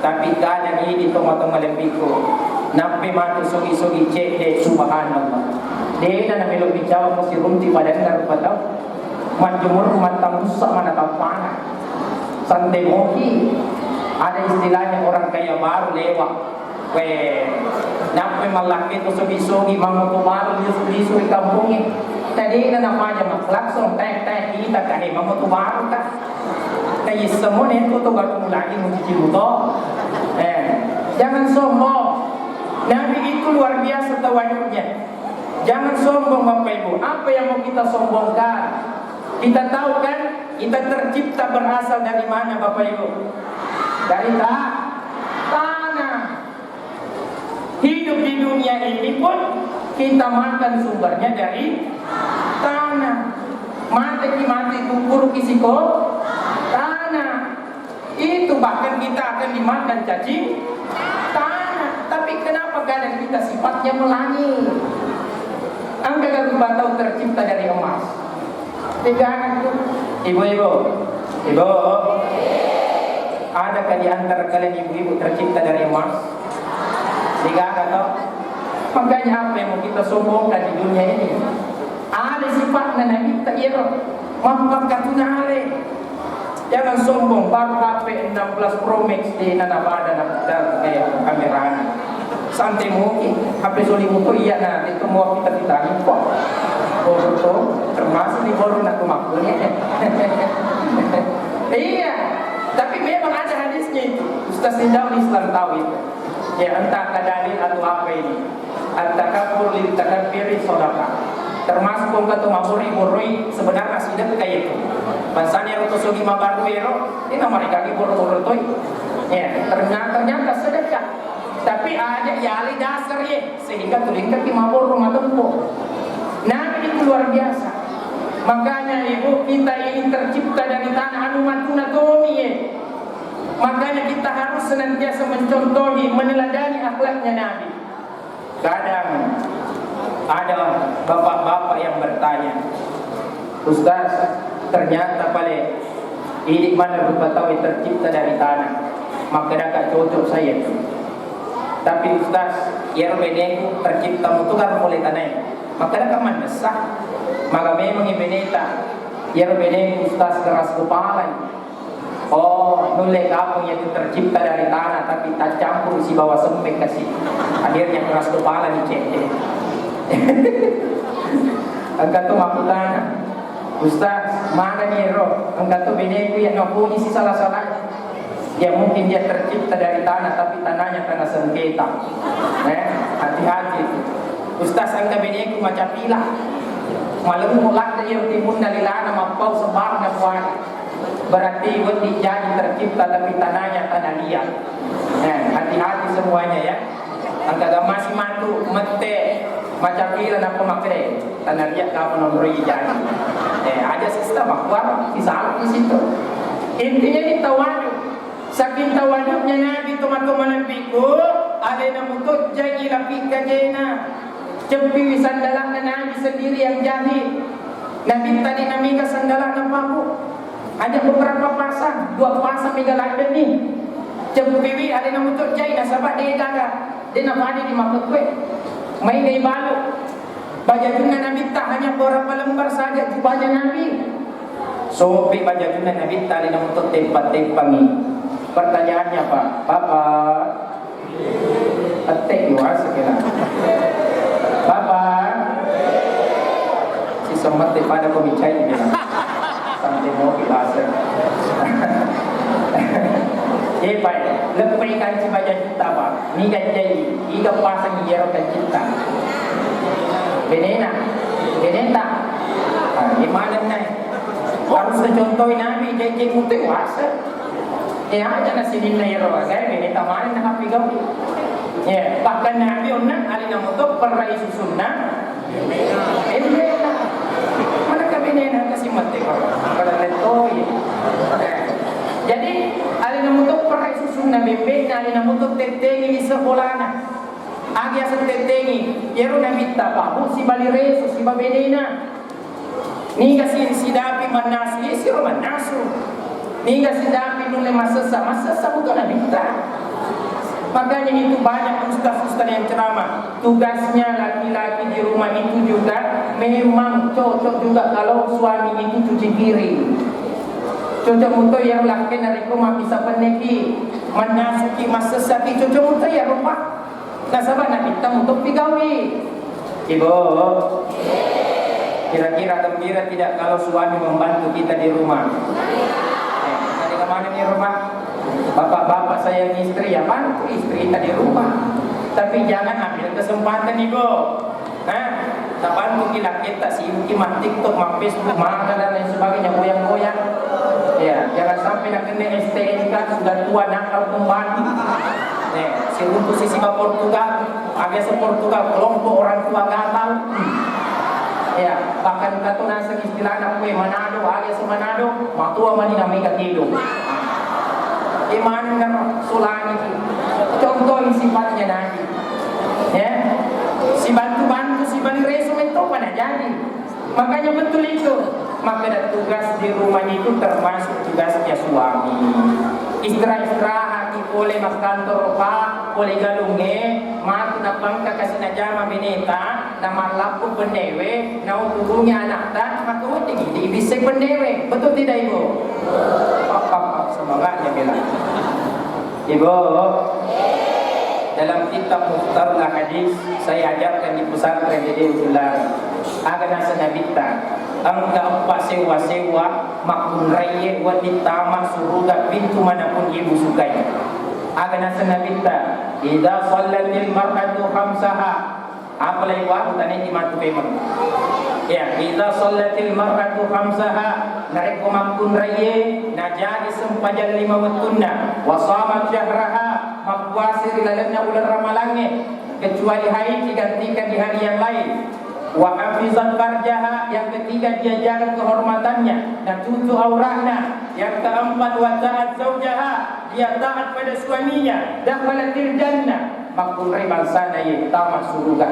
Tapi kadang ini toma-toma lempiku, Nabi mati sugi-sugi cek subhanallah. Dia nak melok bicara mesti runti badan dan patau. Manjumur mantang rusak mana tampana santai moki ada istilahnya orang kaya baru lewat nampai malaki itu sogi-sogi mamutu baru lisu di kampungnya tadi itu namanya langsung tek-tek kita kahit mamutu baru kah kaya semua itu tuh gak tunggu lagi mencuci buto jangan sombong Nabi itu luar biasa tawaduknya jangan sombong Bapak Ibu apa yang mau kita sombongkan. Kita tahu kan, kita tercipta berasal dari mana Bapak Ibu? Dari tanah. Hidup di dunia ini pun kita makan sumbernya dari tanah. Mati kubur kisiko tanah. Itu bahkan kita akan dimakan cacing tanah. Tapi kenapa kadang kita sifatnya melangit? Angka kita tahu tercipta dari emas. Tiga ibu-ibu, adakah di antara kalian ibu-ibu tercipta dari emas? Tiga atau? Makanya apa yang mau kita sombongkan di dunia ini? Ada sifatnya Nabi tak mampakkan tunale. Jangan sombong baru HP 16 Pro Max di Nanabada dan kamera. Santai mungkin HP solimu tu iya nah itu mau kita ditanya kok. Baru tu termasuk di baru nak kumakulnya. Iya, tapi memang ada hadisnya itu. Ustaz Nidal Islam tahu itu. Ya entah kadalil atau apa ini. At-takabbur lil takabbiri sedekah. Termasuk kata maburi sebenarnya sidak kayak itu. Bahasanya untuk sugi mabaru ini mereka kibur-kibur tu. Ya, ternyata sedekah. Tapi ada yali dasar ye sehingga tulingkan di mabur rumah tempo. Nabi itu luar biasa. Makanya ibu kita ini tercipta dari tanah anumatuna tomi ye. Makanya kita harus senantiasa mencontohi, meneladani akhlaknya Nabi. Kadang ada bapak-bapak yang bertanya, Ustaz, ternyata paling ini mana berpatawi tercipta dari tanah, maka dah cocok saya. Tapi Ustaz, ya beneku tercipta mutukar oleh tanah, maka dah kaman besar, maka memang ibeneta, ya beneku Ustaz keras kepala. Oh, nulai kampung yang tercipta dari tanah tapi tak campur si bawah sempit kasih. Akhirnya keras kepala dicek. Angkat tu aku tanya, Ustaz, mana nih roh? Angkat tu beneku yang ngaku isi salah-salah. Ya mungkin dia tercipta dari tanah tapi tanahnya tanah sengketa. Hati-hati. Ustaz angkat beneku macam pilah. Malam mulak dia timun dari lana mampau sebarnya buat. Berarti wedi jadi tercipta tapi tanahnya tanah liat. Hati-hati semuanya ya. Angkat masih mantu mete macam bila nak pemakai tanah liat kau nombori jadi. Ada sistem akuar kisah di situ. Intinya ini tawadu. Saking tawaduknya Nabi teman-teman Nabiku ada yang memutut jadi lapik kajena. Cepi sandalah Nabi sendiri yang jahit. Nabi tadi Nabi ke sandalah nampaku. Ada beberapa pasang, 2 pasang mega lain ni. Cempiwi ada nama untuk cai nasabah dia gagal. Dia nak mandi di makan kue. Main gay balu. Bajajunan Nabi tak hanya beberapa lembar saja tu baca Nabi. Sopi bajajunan Nabi tak ada nama untuk tempat-tempat ni. Pertanyaannya apa? Papa atek luar sekian. Papa si sempat pada komicai ni. Sampai mau kilasa. Baik, lepas kan si baca cinta apa? Ni kan jadi, iga pasang hero kan cinta. Benena, gimana nih? Harus contohin Nabi, jadi mutu wasa. Aja nasi dinner hero, gaya beneta mana nak api kau? Ya, bahkan Nabi orang ada nama tu perai susunna. Benena, mana ke benena kasih mati kau? Kalau letoi. Jadi ali namutok perai susunna bebek na ali namutok tetengi di sekolahna. Agi asa tetengi, yero na mitta babu si balireso si babenena. Niga si dapi manasi si romanasu. Niga si dapi nule masasa bukan na mitta. Makanya itu banyak ustaz-ustaz yang ceramah. Tugasnya laki-laki di rumah itu juga memang cocok juga kalau suami itu cuci piring. Cocok untuk yang laki dari rumah bisa peneki menasuki masa sati cocok untuk yang rumah nasabah nak minta untuk pigawi. Ibu kira-kira gembira tidak kalau suami membantu kita di rumah? Tadi kemana di rumah? Bapak-bapak sayang istri ya bantu istri kita di rumah. Tapi jangan ambil kesempatan ibu. Tak bantu kita sibuk mak TikTok, mak Facebook, mak dan lain sebagainya goyang-goyang. Ya, jangan sampai nak kena STNK sudah tua nakal kembali. Si untuk sisi Portugal, agak se Portugal kelompok orang tua gatal. Ya, bahkan kata nasa istilah nak kue Manado, agak se Manado, mak tua mani namai katido. Iman kan sulani. Contoh sifatnya Nabi. Ya, si bantu-bantu si balireso itu pada jadi. Makanya betul itu. Maka tugas di rumahnya itu termasuk tugasnya suami. Istirahat boleh mas kantor pak, boleh galunge, mat na pangka kasih na jama bineta, na malapu pendewe, na uturungnya anak tak, maka uting di bisik pendewe. Betul tidak ibu? Pak, semangatnya bilang. Ibu, dalam kitab Mukhtarul Hadis saya ajarkan di pesantren di Ular. Agar nasa nabita ang keempat sewa-sewa makun raya wanita surga pintu manapun ibu sukai. Agar nasa nabita idza shallatil mar'atu khamsaha apa lewat tadi di matu pemang. Ya, idza shallatil mar'atu khamsaha narik makun raya najadi sempajan 5 waktuna wa shamat syahraha makpuasir lalana ular ramalange kecuali hari digantikan di hari yang lain. Wa hafizat farjaha, yang ketiga dia jaga kehormatannya dan tutup auratnya. Yang keempat wa ta'at zaujaha, dia taat pada suaminya. Dakhalatil jannah, makul riban sana ye tamat surga.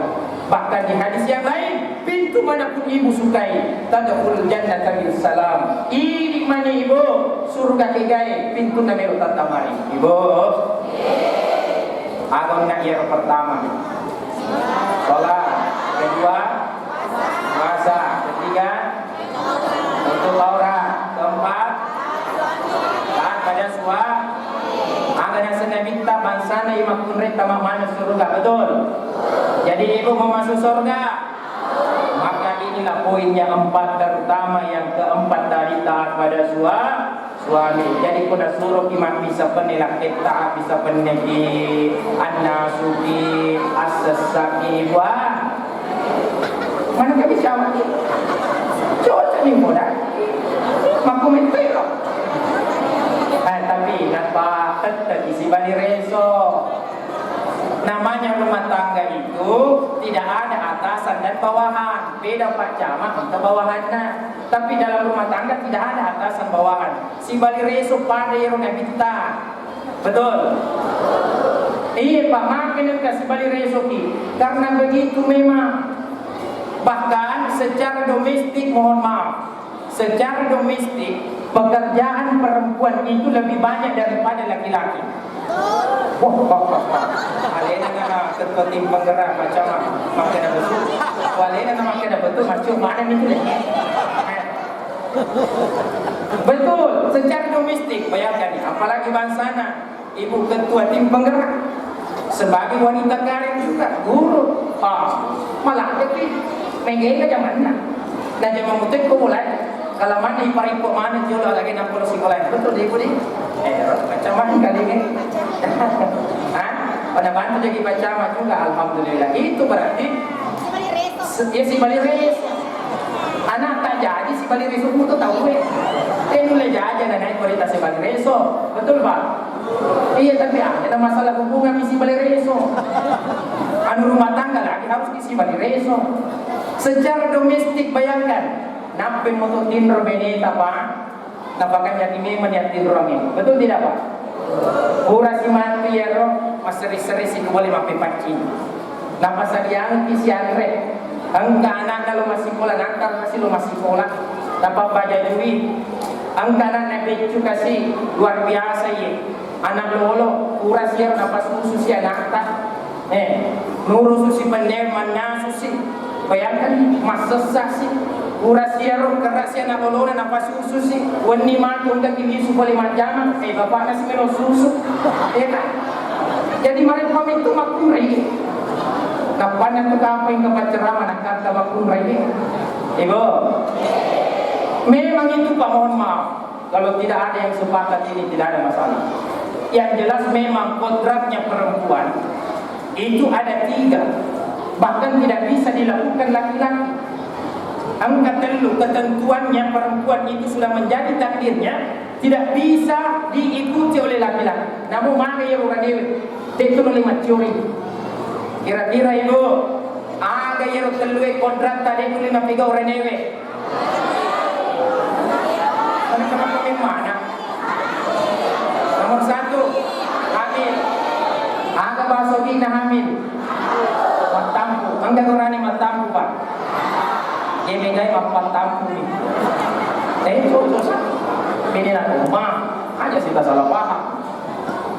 Bahkan di hadis yang lain, pintu manapun ibu sukai tadkhul jannata bil salam. Ini mana ibu surga kegai pintu namero tatamari. Ibu agam nak yang pertama salat, kedua puasa, ketiga untuk aurat, keempat taat pada suami. Agak nasa minta bangsa na imakun rita mana surga, betul? Jadi ibu mau masuk surga, maka inilah poinnya 4, terutama yang keempat tadi taat pada suami. Jadi kuda suruh iman bisa penilak kita bisa penegi an-nasuki as-saki wah. Mana kami sama ni? Cocok ni muda. Maku mentero. Tapi napa tetap isi balireso. Namanya rumah tangga itu tidak ada atasan dan bawahan. Beda Pak Camat kita bawahannya. Tapi dalam rumah tangga tidak ada atasan bawahan. Si balireso pada yang kita. Betul. Iya Pak, makin kasih balireso ki. Karena begitu memang. Bahkan secara domestik, mohon maaf, secara domestik pekerjaan perempuan itu lebih banyak daripada laki-laki. Wah, alena na ketua tim penggerak macam makin betul. Alena na makin betul macam mana itu deh. Betul, secara domestik bayangkan nih, apalagi bangsana, ibu ketua tim penggerak sebagai wanita karir juga guru, malah jadi mengenai zaman nah zaman mutek ko mulai kalau mana iparipo mana jolo lagi nak polo sekolah betul deh kudi macam mana kali ini pada bantu jadi baca juga alhamdulillah itu berarti ya si balires anak tak jadi si balires itu tuh tahu mulai jajan dan naik kualitas si balires betul pak iya tapi ada masalah hubungan si balires anu rumah tangga lagi harus isi balires secara domestik bayangkan nape moto tinro beneta pak napakan jadi memang ya tinro ini betul tidak pak pura si mati ya roh mas seri-seri si boleh mape pancing napa sadiang isi andre angka anak lo masih sekolah angka masih lo masih sekolah napa baca duit angka anak becu kasih luar biasa ya anak lolo pura siar napa susu si anak tak nuru susi pendeman na susi bayangkan masa sasi uras siaro keras ya na lolo na pas susu si wani matung ka kini su boleh macam bapak nasi melo susu kan jadi mereka itu makum rai kapan itu apa yang kepaceramah nak kata makum rai ibu memang itu pak mohon maaf kalau tidak ada yang sepakat ini tidak ada masalah yang jelas memang kodratnya perempuan itu ada 3 bahkan tidak bisa dilakukan laki-laki. Angka telu ketentuannya perempuan itu sudah menjadi takdirnya tidak bisa diikuti oleh laki-laki. Namun mana ya orang dewi itu melima teori kira-kira ibu ada yang telu kodrat tadi itu 5 orang dewi kenapa mana nomor 1 hamil aga bahasa na hamil matampu angga orani matampu pak ye megay mapatampu ni itu pinila rumah aja kita salah paham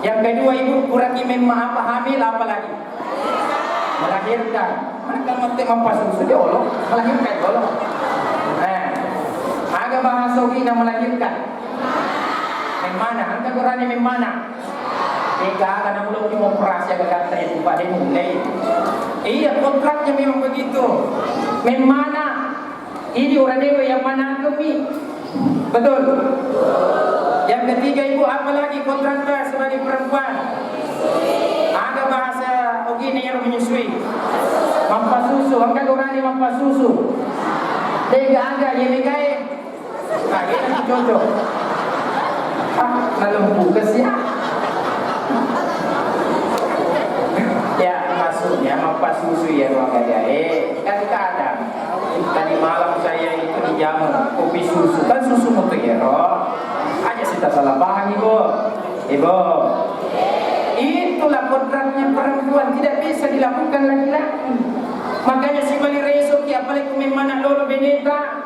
yang kedua ibu kurang memang apa hamil apa lagi melahirkan mereka mati mampasusu dia Allah melahirkan Allah aga bahasa na melahirkan memana angga orani memana Eka akan mulai operasi agak kata itu pada mulai. Iya kontraknya memang begitu. Memana ini orang dewa yang mana kami betul. Yang ketiga ibu apalagi kontraknya sebagai perempuan. Ada bahasa begini yang menyusui. Mampas susu, angkat orang ini mampas susu. Tega agak yang megai. Ini cocok. Lalu buka siap. Ya maksudnya mampas susu ya ruang gaya kan kadang tadi malam saya itu dijamu kopi susu kan susu mutu ya roh aja kita salah paham ibu itulah kontraknya perempuan tidak bisa dilakukan laki-laki makanya si bali reso ki apalagi memang lolo beneta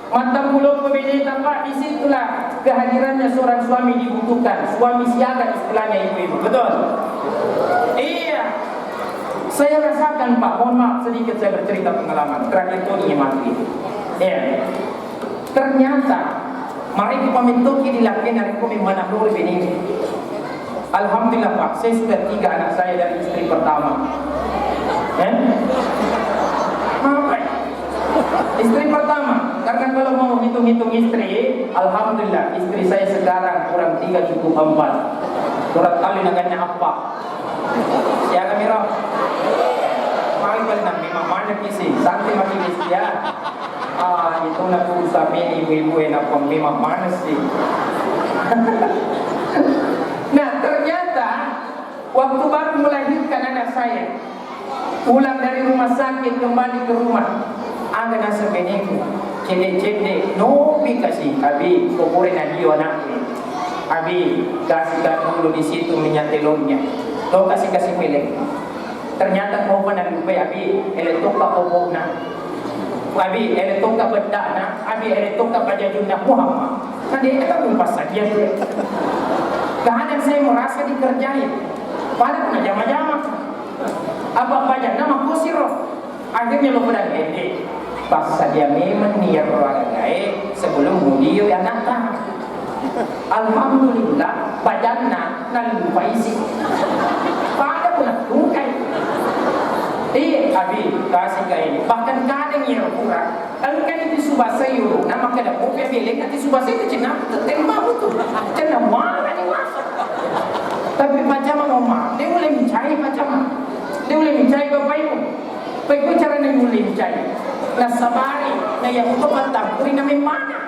mata pulau beneta pak disitulah kehadirannya seorang suami dibutuhkan suami siaga istilahnya ibu-ibu betul iya saya rasakan pak mohon maaf sedikit saya bercerita pengalaman terakhir itu mati ya ternyata mari kita mentoki dilakukan dari kami mana dulu ini alhamdulillah pak saya sudah 3 anak saya dari istri pertama istri pertama karena kalau mau hitung-hitung istri alhamdulillah istri saya sekarang kurang 3 cukup 4 kurang kali nagannya apa ya kami roh mari balik nak memang mana kisi santai makin istri ya itu nak usaha ibu-ibu yang apa memang mana sih nah ternyata waktu baru melahirkan anak saya pulang dari rumah sakit kembali ke rumah ada nasa beneko cede-cede nopi kasih abi kukurin adio anaknya abi kasihkan dulu di situ minyak telurnya lo kasih pilih ternyata kau pernah lupa abi eletok ka kau na abi eletok ka benda na abi eletok ka bajajun na Muhammad kan dia kan lupa saja Kadang saya merasa dikerjain. Padahal kena jama-jama. Apa aja nama kusiro. Akhirnya lo pada gede. Pas dia memang niat olahraga sebelum mudio ya nata. Alhamdulillah badanna nan lupa isi. Pada pun tungkai. Abi kasih ke ini. Bahkan kadang yang kurang. Kan itu subasa yuru. Nama kada kopi bilik nanti subasa itu cina tertembak itu. Cina mana ni masa. Tapi macam ngomong, dia boleh mencari macam. Dia boleh mencari bapak ibu. Baik cara dia boleh mencari. Nah sabari, nah yang untuk bertampuri nama mana?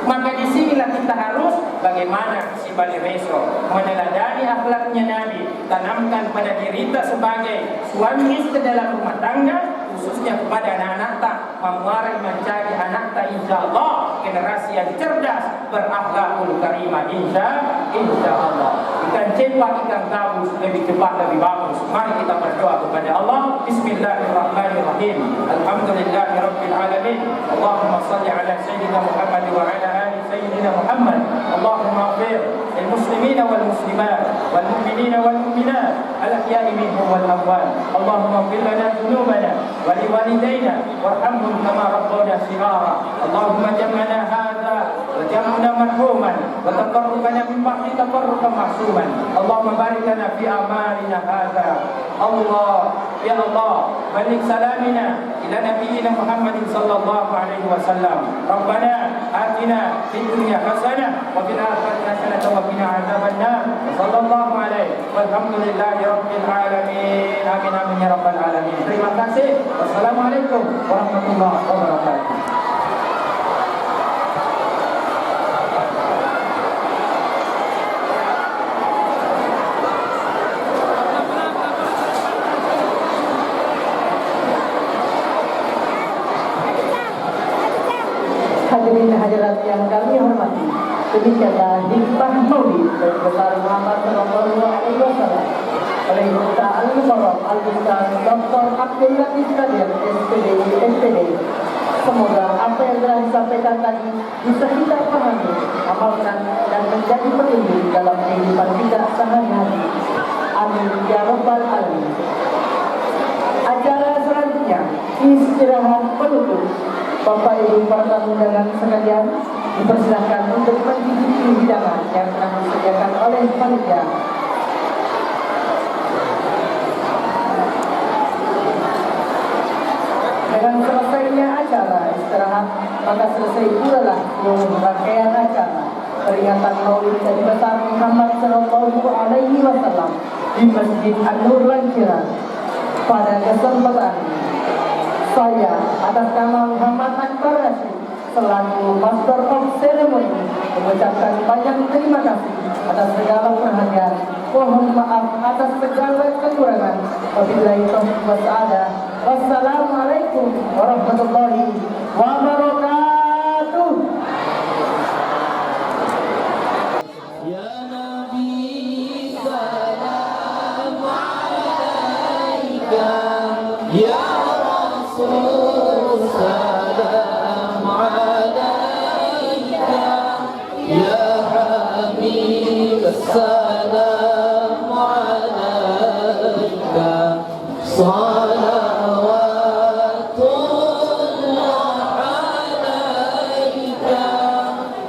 Maka di sinilah kita harus bagaimana si Bani Reso meneladani akhlaknya Nabi, tanamkan pada diri kita sebagai suami istri dalam rumah tangga, khususnya kepada anak-anak tak memuarai mencari anak tak, insyaallah generasi yang cerdas berakhlakul karimah, insyaallah ikan cepat ikan gabus lebih cepat lebih bagus. Mari kita berdoa kepada Allah. Bismillahirrahmanirrahim. Alhamdulillahirabbil alamin. Allahumma shalli ala sayyidina Muhammad wa ala ali sayyidina Muhammad. Allahumma ighfir lil muslimina wal muslimat wal mu'minina wal mu'minat al ahya'i minhum wal amwat. Allahumma ighfir lana dhunubana wa liwalidayna warhamhum kama rabbawna shighara. Allahumma jam'ana hadha wa jam'na marhuman wa taqarrabana min ba'di taqarruban mahsuman. Allahumma barik lana fi amalina hadha. Allah ya Allah balik salamina ila nabiyyina Muhammadin sallallahu alaihi wasallam. Rabbana atina fid dunya hasanah wa fil akhirati hasanah wa qina adzabannar. Sallallahu alaihi walhamdulillahi rabbil alamin. Amin amin ya rabbal alamin. Terima kasih. Wassalamualaikum warahmatullahi wabarakatuh. Hadirin hadirat yang kami hormati, demikianlah hikmah maulid dari besar Muhammad sallallahu alaihi wasallam oleh Dr. Al-Mukarram Al-Ustaz Dr. Abdul Latif Kadir SPD. Semoga apa yang telah disampaikan tadi bisa kita pahami, amalkan dan menjadi petunjuk dalam kehidupan kita sehari-hari. Amin ya rabbal alamin. Acara selanjutnya istirahat penutup. Bapak Ibu para undangan sekalian, dipersilakan untuk mencicipi hidangan yang telah disediakan oleh panitia. Dengan selesainya acara istirahat, maka selesai pula lah seluruh rangkaian acara peringatan Maulid Nabi besar Muhammad sallallahu alaihi wasallam di Masjid An-Nur Lanchiran. Pada kesempatan saya atas nama Muhammad Akbar Rashid selaku Master of Ceremony mengucapkan banyak terima kasih atas segala perhatian. Mohon maaf atas segala kekurangan. Wabillahi taufiq wassadah. Wassalamualaikum warahmatullahi wabarakatuh. Ya Nabi salam alaika, ya Rasul salam alaika, ya Habib salam alaika. Salawatullah alaika,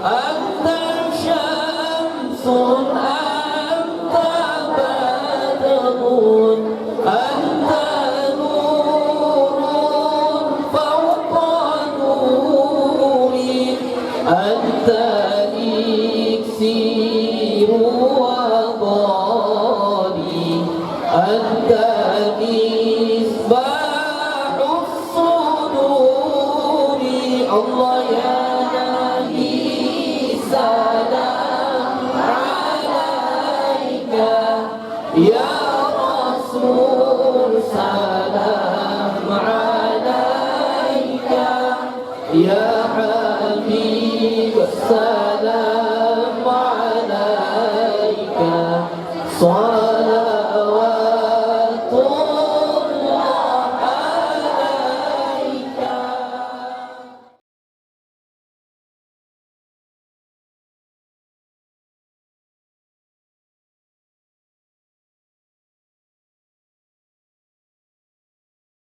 anta syamsun anta badrun anta nurun fawqa nuri, anta iksiru wa dhari, anta misbahus suduri. Allah ya Nabi salam alaika, ya Rasul salam alaika, ya Habib salam alaika.